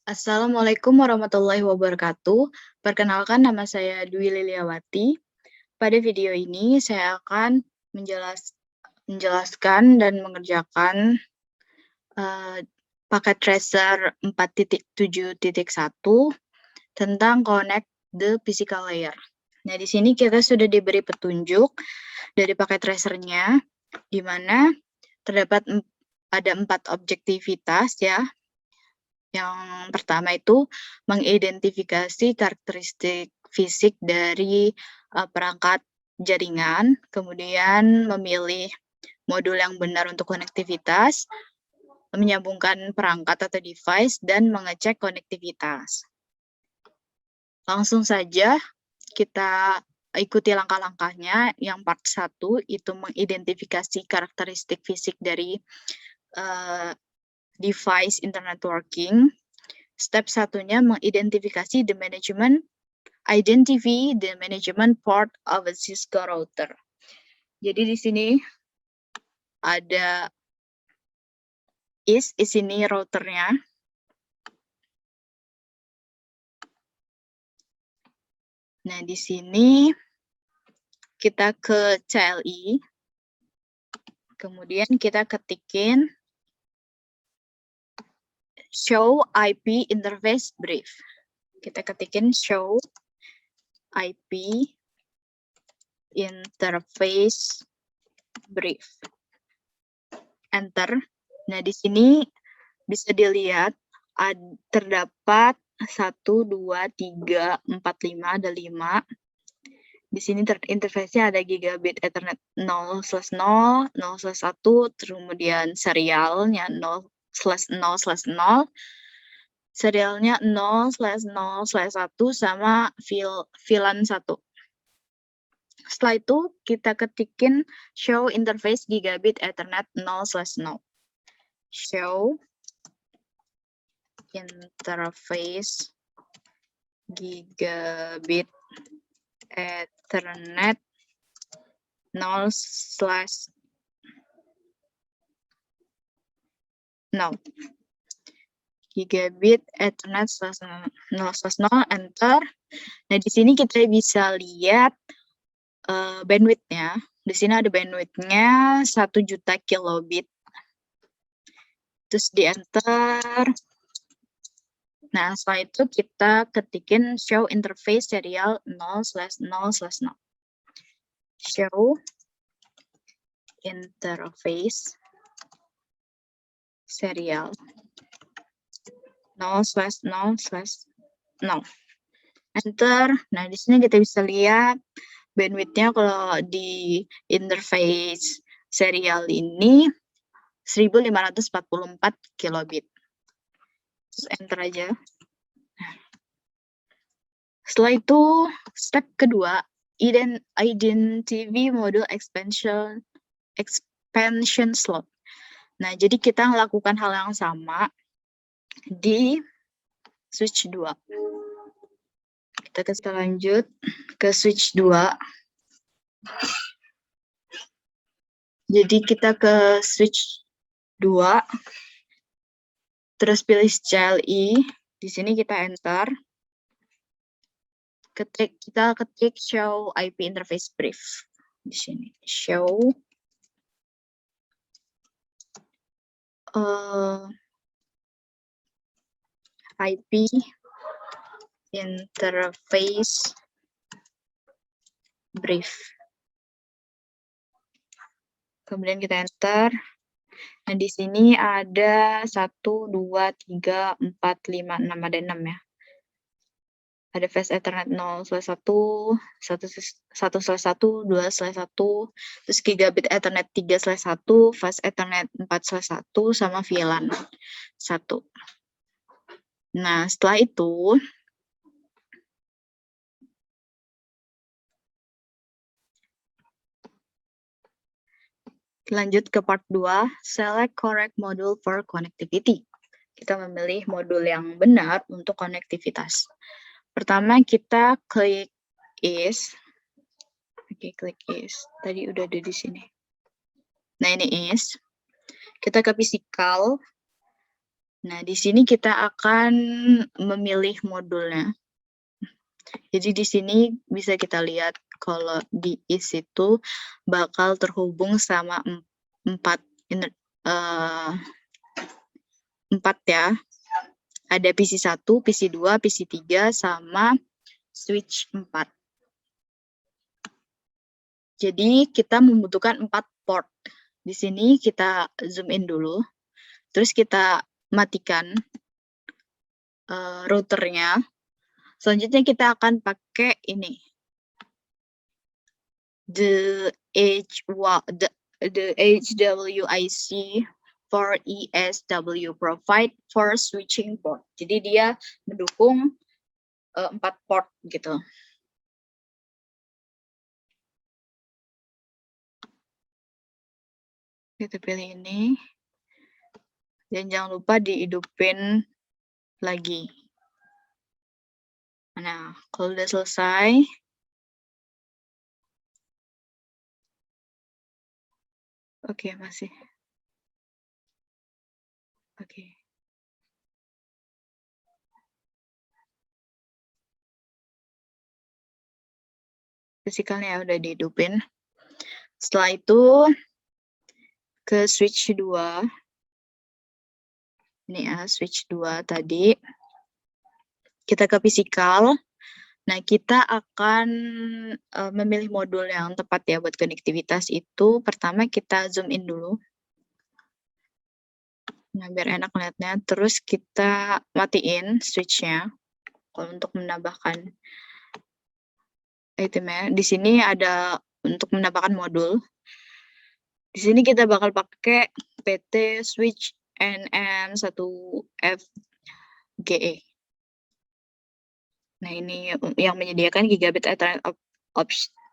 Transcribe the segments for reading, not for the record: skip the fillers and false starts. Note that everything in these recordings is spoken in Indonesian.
Assalamualaikum warahmatullahi wabarakatuh. Perkenalkan nama saya Dwi Liliawati. Pada video ini saya akan menjelaskan dan mengerjakan eh, paket tracer 4.7.1 tentang connect the physical layer. Nah, di sini kita sudah diberi petunjuk dari paket tracernya, di mana terdapat ada 4 objektivitas ya. Yang pertama itu mengidentifikasi karakteristik fisik dari perangkat jaringan, kemudian memilih modul yang benar untuk konektivitas, menyambungkan perangkat atau device, dan mengecek konektivitas. Langsung saja kita ikuti langkah-langkahnya. Yang part 1 itu mengidentifikasi karakteristik fisik dari device internet working. Step satunya mengidentifikasi the management part of a Cisco router. Jadi di sini ada di sini routernya. Nah, di sini kita ke CLI. Kemudian kita ketikin show IP interface brief. Kita ketikin show IP interface brief. Enter. Nah, di sini bisa dilihat terdapat 1, 2, 3, 4, 5, ada 5. Di sini interface-nya ada gigabit Ethernet 0/0, 0/1, kemudian serialnya 0/0/0, serialnya 0/0/1 sama VLAN 1. Setelah itu kita ketikin show interface gigabit Ethernet 0/0. Show interface gigabit Ethernet 0/0. Gigabit Ethernet 0/0, enter. Nah, di sini kita bisa lihat bandwidth-nya. Di sini ada bandwidth-nya 1 juta kilobit. Terus di enter. Nah, setelah itu kita ketikin show interface serial 0/0/0. Show interface serial 0/0/0. Enter. Nah, di sini kita bisa lihat bandwidth-nya kalau di interface serial ini 1544 kilobit. Terus enter aja. Setelah itu, step kedua, identify module expansion slot. Nah, jadi kita melakukan hal yang sama di switch 2. Kita lanjut ke switch 2. Jadi kita ke switch 2, terus pilih CLI. Di sini kita enter. Kita ketik show IP interface brief. Di sini show IP interface brief. Kemudian kita enter. Nah, di sini ada 1, 2, 3, 4, 5, 6, ada 6 ya. Ada fast Ethernet 0/1, 1/1, 2/1, terus gigabit Ethernet 3/1, fast Ethernet 4/1, sama VLAN 1. Nah, setelah itu lanjut ke part 2, select correct module for connectivity. Kita memilih modul yang benar untuk konektivitas. Pertama kita klik is. Oke, klik is. Tadi udah ada di sini. Nah, ini is. Kita ke physical. Nah, di sini kita akan memilih modulnya. Jadi di sini bisa kita lihat kalau di is itu bakal terhubung sama 4 ya. Ada PC1, PC2, PC3 sama switch 4. Jadi kita membutuhkan 4 port. Di sini kita zoom in dulu. Terus kita matikan routernya. Selanjutnya kita akan pakai ini. The HWIC for ESW provide for switching port. Jadi dia mendukung 4 port gitu. Kita pilih ini. Dan jangan lupa dihidupin lagi. Nah, kalau udah selesai, oke, masih. Oke. Fisikalnya udah dihidupin. Setelah itu ke switch 2. Ini ya, switch 2 tadi. Kita ke fisikal. Nah, kita akan memilih modul yang tepat ya buat konektivitas itu. Pertama kita zoom in dulu. Nah, biar enak lihatnya. Terus kita matiin switch-nya. Kalau untuk menambahkan itemnya. Di sini ada untuk menambahkan modul. Di sini kita bakal pakai PT switch NM1FGE. Nah, ini yang menyediakan gigabit Ethernet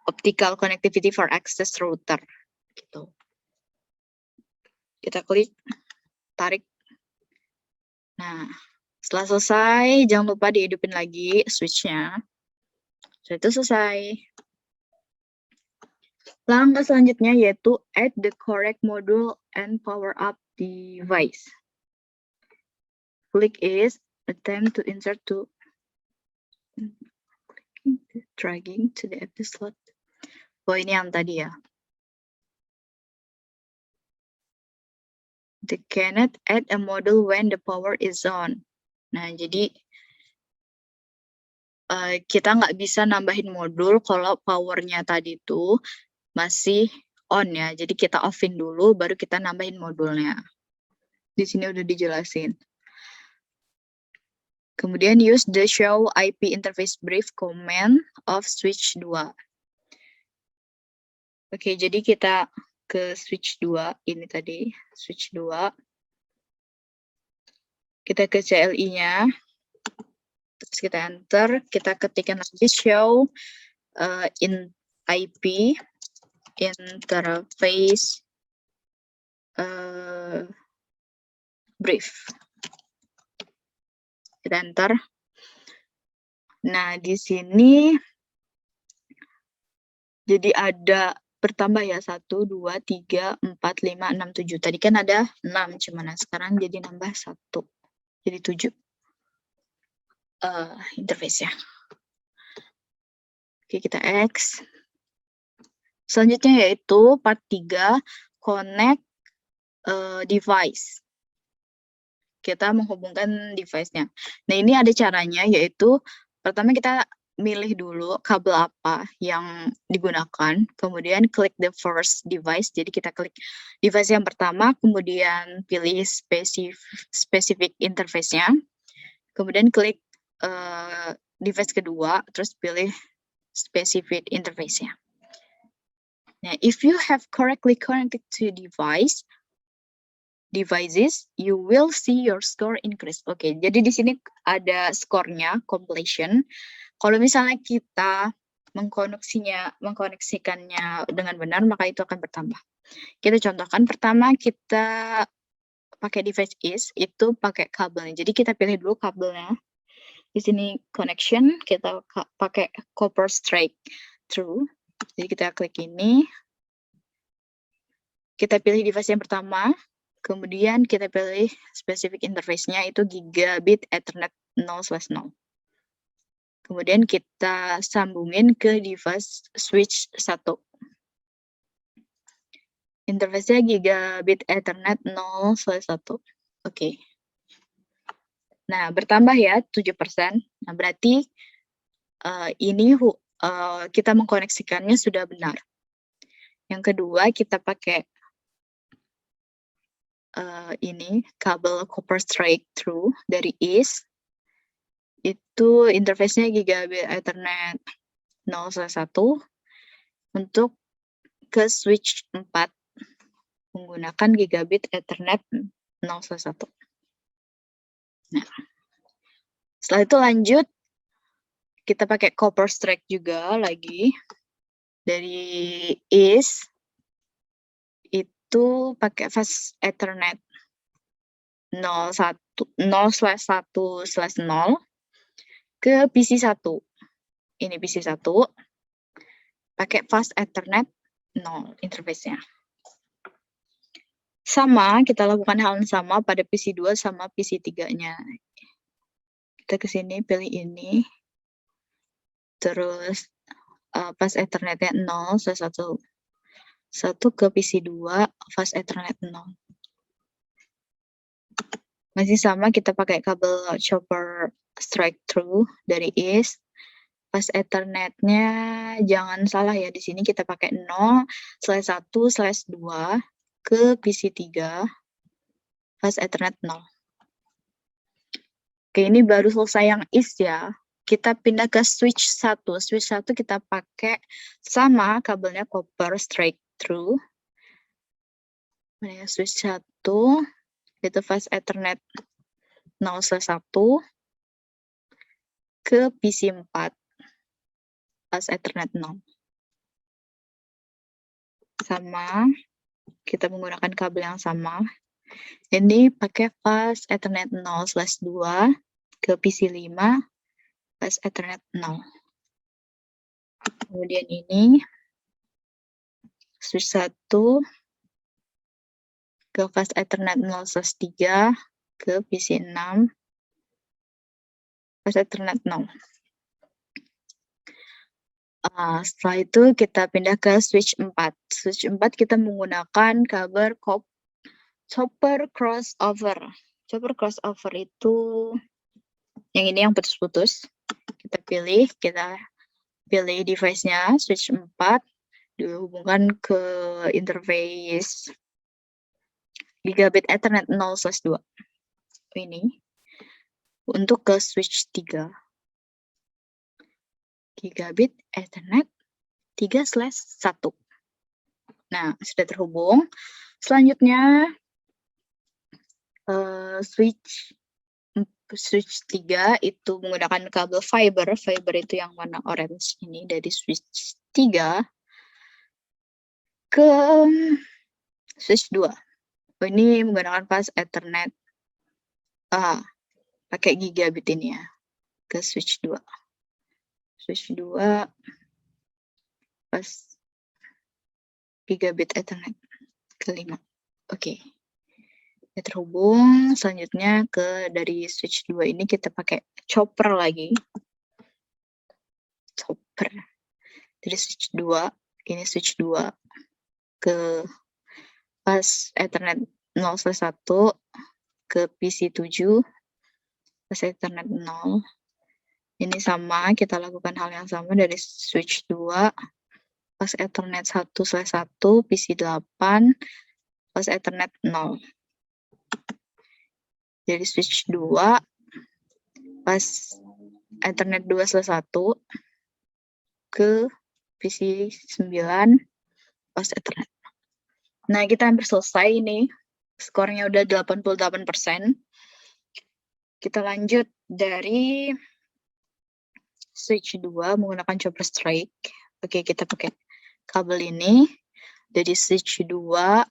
optical connectivity for access router. Gitu. Kita klik, tarik. Nah, setelah selesai, jangan lupa dihidupin lagi switch-nya. Setelah itu selesai. Langkah selanjutnya yaitu add the correct module and power up device. Click is attempt to insert to dragging to the empty slot. Oh, ini yang tadi ya. They cannot add a module when the power is on. Nah, jadi kita nggak bisa nambahin modul kalau powernya tadi itu masih on ya. Jadi kita offin dulu, baru kita nambahin modulnya. Di sini udah dijelasin. Kemudian use the show IP interface brief command of switch 2. Oke, jadi kita ke switch 2, ini tadi, switch 2. Kita ke CLI-nya, terus kita enter, kita ketikkan lagi show in IP interface brief. Kita enter. Nah, di sini jadi ada bertambah ya 1, 2, 3, 4, 5, 6, 7. Tadi kan ada 6 cuman sekarang jadi nambah 1. Jadi 7 interface-nya. Oke, kita X. Selanjutnya yaitu part 3 connect device. Kita menghubungkan device-nya. Nah, ini ada caranya yaitu pertama kita milih dulu kabel apa yang digunakan, kemudian klik the first device. Jadi kita klik device yang pertama, kemudian pilih specific interface-nya, kemudian klik device kedua, terus pilih specific interface-nya. Nah, if you have correctly connected to devices, you will see your score increase. Oke, jadi di sini ada skornya, completion. Kalau misalnya kita mengkoneksikannya dengan benar, maka itu akan bertambah. Kita contohkan, pertama kita pakai device is, itu pakai kabelnya. Jadi kita pilih dulu kabelnya. Di sini connection, kita pakai copper straight through. Jadi kita klik ini. Kita pilih device yang pertama. Kemudian kita pilih specific interface-nya itu gigabit Ethernet 0/0. Kemudian kita sambungin ke device switch 1. Interface-nya gigabit Ethernet 0/1. Oke. Nah, bertambah ya 7%. Nah, berarti ini kita mengkoneksikannya sudah benar. Yang kedua, kita pakai ini kabel copper straight through dari IS. Itu interface-nya gigabit Ethernet 0/1 untuk ke switch 4 menggunakan gigabit Ethernet 0/1. Nah, setelah itu lanjut kita pakai copper straight juga lagi dari IS. Itu pakai fast Ethernet 0/1/0 ke PC1. Ini PC1 pakai fast Ethernet 0 interface-nya. Sama, kita lakukan hal yang sama pada PC2 sama PC3-nya. Kita ke sini pilih ini. Terus fast Ethernet-nya 0/1 ke PC2 fast Ethernet 0. Masih sama, kita pakai kabel copper straight through dari IS. Fast Ethernet-nya jangan salah ya, di sini kita pakai 0/1/2 ke PC3 fast Ethernet 0. Oke, ini baru selesai yang IS ya. Kita pindah ke switch 1. Switch 1 kita pakai sama kabelnya copper straight through. Nah, switch 1 itu fast Ethernet 0/1 ke PC4 fast Ethernet 0. Sama, kita menggunakan kabel yang sama. Ini pakai fast Ethernet 0/2 ke PC5 fast Ethernet 0. Kemudian ini switch 1 ke fast Ethernet 0/3 ke PC6 fast Ethernet 0. Setelah itu kita pindah ke switch 4. Switch 4 kita menggunakan kabel copper crossover. Copper crossover itu yang ini yang putus-putus. Kita pilih device-nya switch 4 dihubungkan ke interface gigabit Ethernet 0/2. Ini untuk ke switch 3. Gigabit Ethernet 3/1. Nah, sudah terhubung. Selanjutnya switch 3 itu menggunakan kabel fiber. Fiber itu yang warna orange ini dari switch 3 ke switch 2. Ini menggunakan fast Ethernet pakai gigabit ini ya ke switch 2. Switch 2 pas gigabit Ethernet ke-5. Oke. Ya, terhubung. Selanjutnya dari switch 2 ini kita pakai chopper lagi. Chopper. Dari switch 2, ini switch 2 ke fast Ethernet 0/1 ke PC7 fast Ethernet 0. Ini sama, kita lakukan hal yang sama dari switch 2 fast Ethernet 1/1 PC8 fast Ethernet 0. Dari switch 2 fast Ethernet 2/1 ke PC9 fast Ethernet. Nah, kita hampir selesai nih. Skornya udah 88%. Kita lanjut dari switch 2 menggunakan chopper straight. Oke, kita pakai kabel ini. Dari switch 2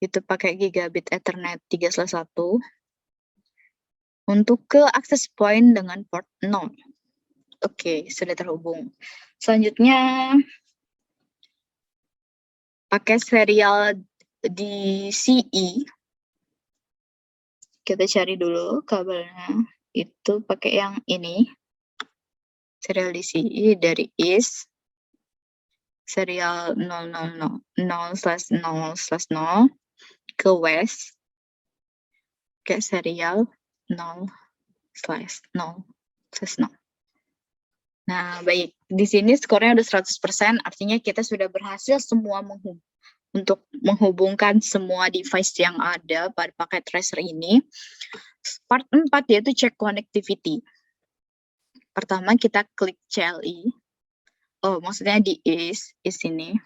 itu pakai gigabit Ethernet 3/1 untuk ke access point dengan port 0. Oke, sudah terhubung. Selanjutnya pakai serial di CE, kita cari dulu kabelnya, itu pakai yang ini, serial di CE dari East, serial 0/0 ke West, ke serial 0/0. Nah, baik. Di sini skornya udah 100%, artinya kita sudah berhasil semua untuk menghubungkan semua device yang ada pada paket tracer ini. Part 4 yaitu check connectivity. Pertama kita klik CLI. Oh, maksudnya di is ini.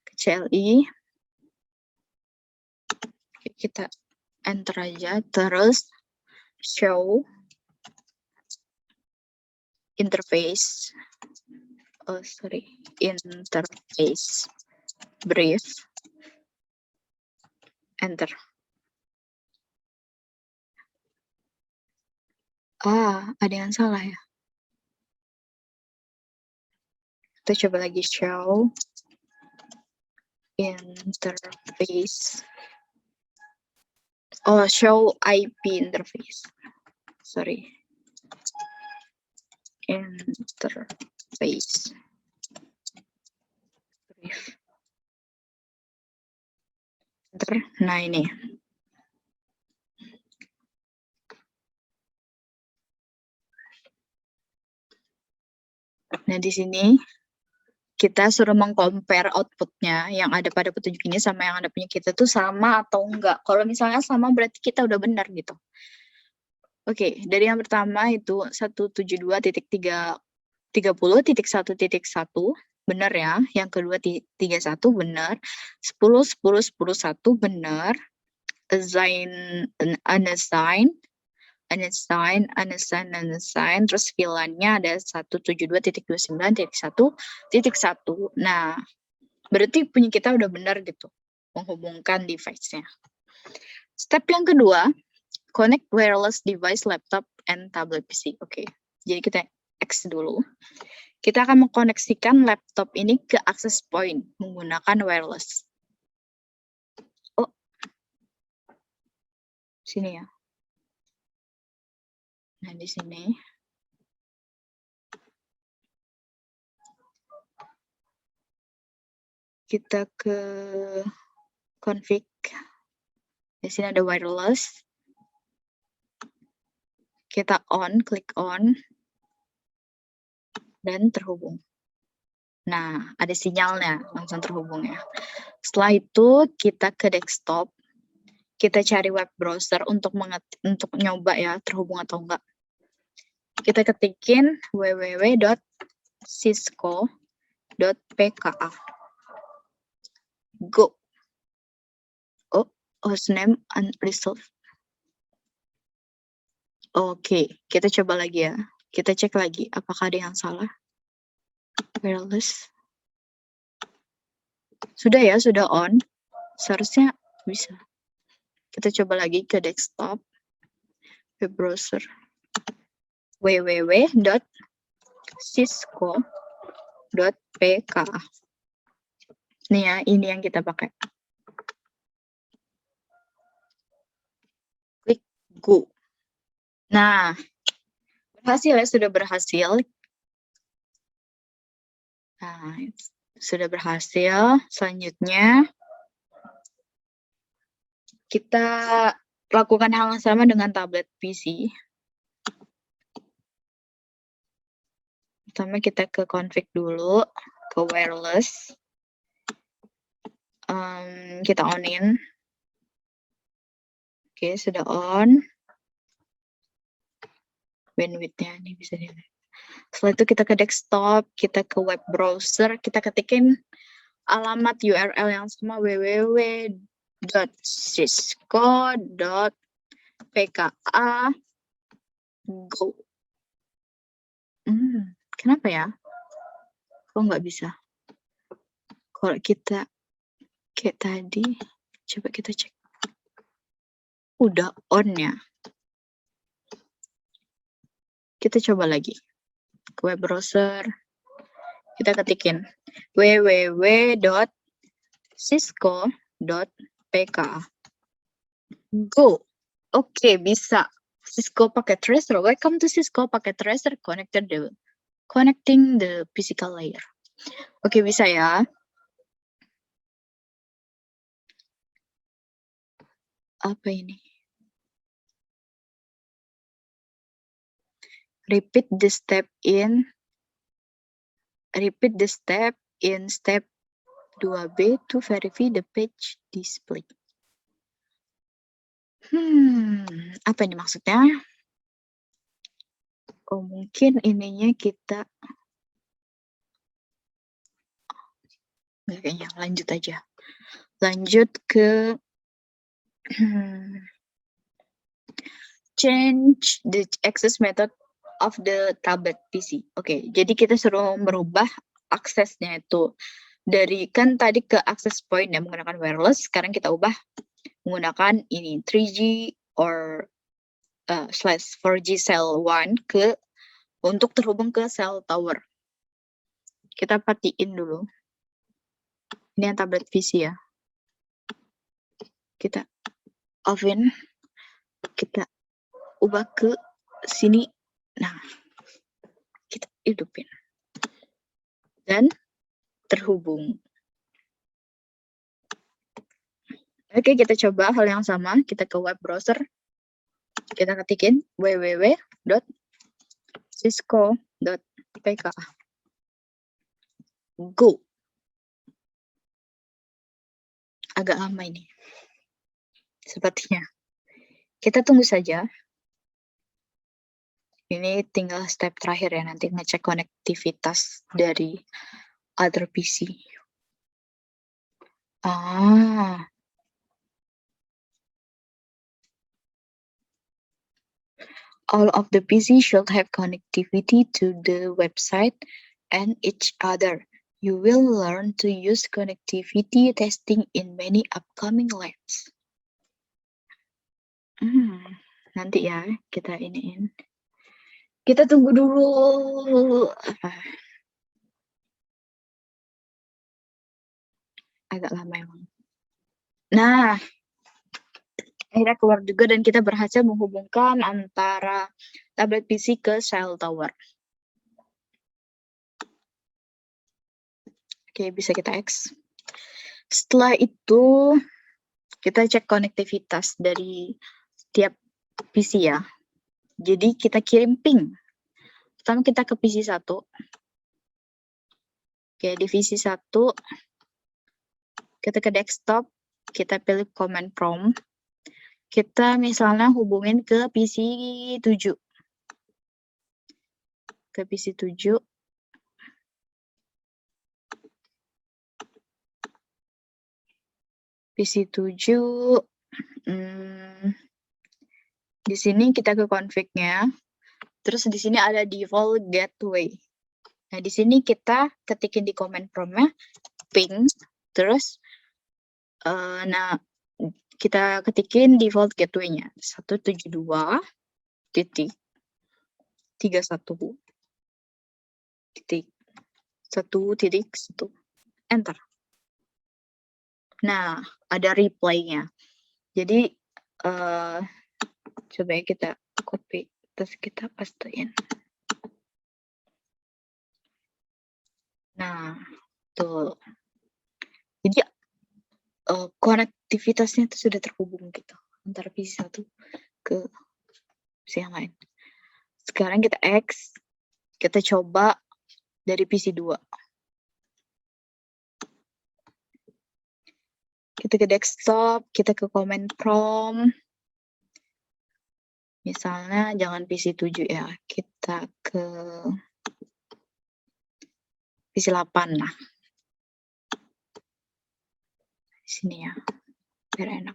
Ke CLI. Kita enter aja, terus show interface. Interface brief. Enter. Ada yang salah ya. Kita coba lagi show interface. Show IP interface. Sorry. Interface. Brief. Enter. Nah, ini. Nah, di sini kita suruh mengcompare outputnya yang ada pada petunjuk ini sama yang ada punya kita tuh sama atau enggak. Kalau misalnya sama berarti kita udah benar gitu. Oke, dari yang pertama itu 172.30.1.1 benar ya. Yang kedua 31 benar. 10.10.10.1 benar. Unassign, terus VLAN-nya ada 172.29.1.1. Nah, berarti punya kita udah benar gitu, menghubungkan device-nya. Step yang kedua, connect wireless device, laptop, and tablet PC. Oke, jadi kita X dulu. Kita akan mengkoneksikan laptop ini ke access point menggunakan wireless. Sini ya. Nah, di sini. Kita ke config. Di sini ada wireless. Kita klik on. Dan terhubung. Nah, ada sinyalnya, langsung terhubung ya. Setelah itu, kita ke desktop. Kita cari web browser untuk nyoba ya, terhubung atau enggak. Kita ketikin www.cisco.pka. Go. Hostname unresolved. Oke, kita coba lagi ya. Kita cek lagi, apakah ada yang salah. Wireless. Sudah ya, sudah on. Seharusnya bisa. Kita coba lagi ke desktop. Web browser. www.cisco.pka. Nih ya, ini yang kita pakai. Klik go. Nah, berhasil ya, sudah berhasil. Nah, sudah berhasil. Selanjutnya, kita lakukan hal yang sama dengan tablet PC. Pertama kita ke config dulu, ke wireless. Kita on-in. Oke, sudah on. Bandwidth-nya ini bisa dilihat. Setelah itu kita ke desktop, kita ke web browser, kita ketikin alamat URL yang sama www.cisco.pka go. Kenapa ya? Kok nggak bisa? Kalau kita kayak tadi, coba kita cek. Udah on ya. Kita coba lagi. Ke web browser. Kita ketikin www.cisco.pk. Go. Oke, bisa. Cisco pakai tracer. Welcome to Cisco pakai tracer connecting the physical layer. Oke, bisa ya. Apa ini? Repeat the step in step 2B to verify the page display. Apa ini maksudnya? Oh, mungkin ininya kita kayaknya lanjut aja. Lanjut ke change the access method of the tablet PC. Oke, jadi kita suruh merubah aksesnya itu dari kan tadi ke access point ya menggunakan wireless, sekarang kita ubah menggunakan ini 3G or /4G cell 1 untuk terhubung ke cell tower. Kita patiin dulu. Ini yang tablet PC ya. Kita off-in, kita ubah ke sini. Nah, kita hidupin. Dan terhubung. Oke, kita coba hal yang sama. Kita ke web browser. Kita ketikin www.cisco.pk. Go. Agak lama ini. Sepertinya. Kita tunggu saja. Ini tinggal step terakhir ya, nanti ngecek konektivitas dari other PC. All of the PC should have connectivity to the website and each other. You will learn to use connectivity testing in many upcoming labs. Nanti ya kita iniin. Kita tunggu dulu. Agak lama emang. Nah, akhirnya keluar juga dan kita berhasil menghubungkan antara tablet PC ke cell tower. Oke, bisa kita X. Setelah itu, kita cek konektivitas dari setiap PC ya. Jadi kita kirim ping. Pertama kita ke PC 1. Oke, di PC 1, kita ke desktop, kita pilih command prompt. Kita misalnya hubungin ke PC 7. Ke PC 7. PC 7. Di sini kita ke config-nya. Terus di sini ada default gateway. Nah, di sini kita ketikin di command prompt-nya ping, terus nah kita ketikin default gateway-nya 172.31.1.1 enter. Nah, ada reply-nya. Jadi coba kita copy terus kita pastein. Nah, tuh. Jadi konektivitasnya itu sudah terhubung gitu antara PC 1 ke PC yang lain. Sekarang kita X, kita coba dari PC 2. Kita ke desktop, kita ke command prompt. Misalnya jangan PC 7 ya, kita ke PC 8 lah. Di sini ya, biar enak.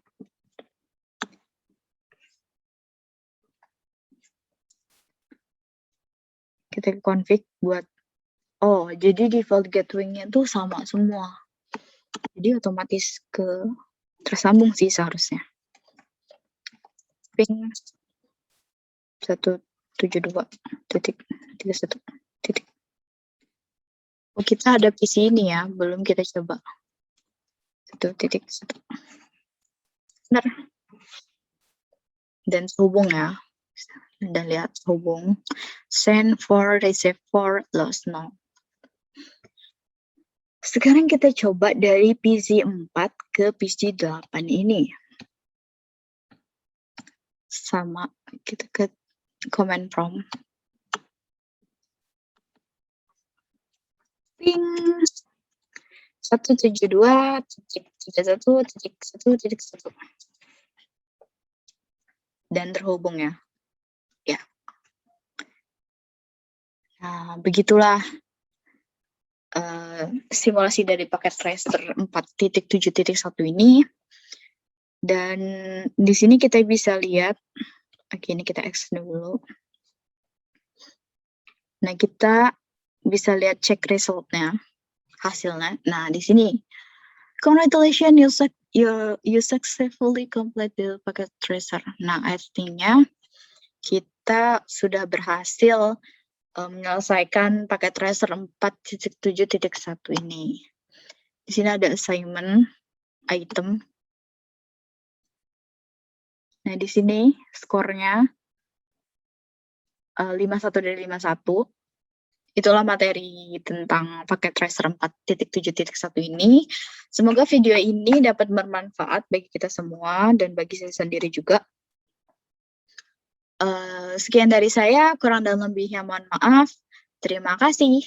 Kita ke config buat, jadi default gateway-nya tuh sama semua. Jadi otomatis tersambung sih seharusnya. Ping 172.31. Oh, kita ada PC ini ya, belum kita coba. 1.1. Benar. Dan terhubung ya. Dan lihat hubung. Send for, receive for, lost no. Sekarang kita coba dari PC 4 ke PC 8 ini. Sama, kita ke command prompt. Ping 172.31.1.1 dan terhubung ya. Ya. Nah, begitulah simulasi dari paket tracer 4.7.1 ini. Dan di sini kita bisa lihat, oke, ini kita extend dulu. Nah, kita bisa lihat cek resultnya, hasilnya. Nah, di sini, congratulations, you successfully complete the packet tracer. Nah, artinya kita sudah berhasil menyelesaikan paket tracer 4.7.1 ini. Di sini ada assignment item. Nah, di sini skornya 51 dari 51. Itulah materi tentang paket tracer 4.7.1 ini. Semoga video ini dapat bermanfaat bagi kita semua dan bagi saya sendiri juga. Sekian dari saya, kurang dan lebihnya mohon maaf. Terima kasih.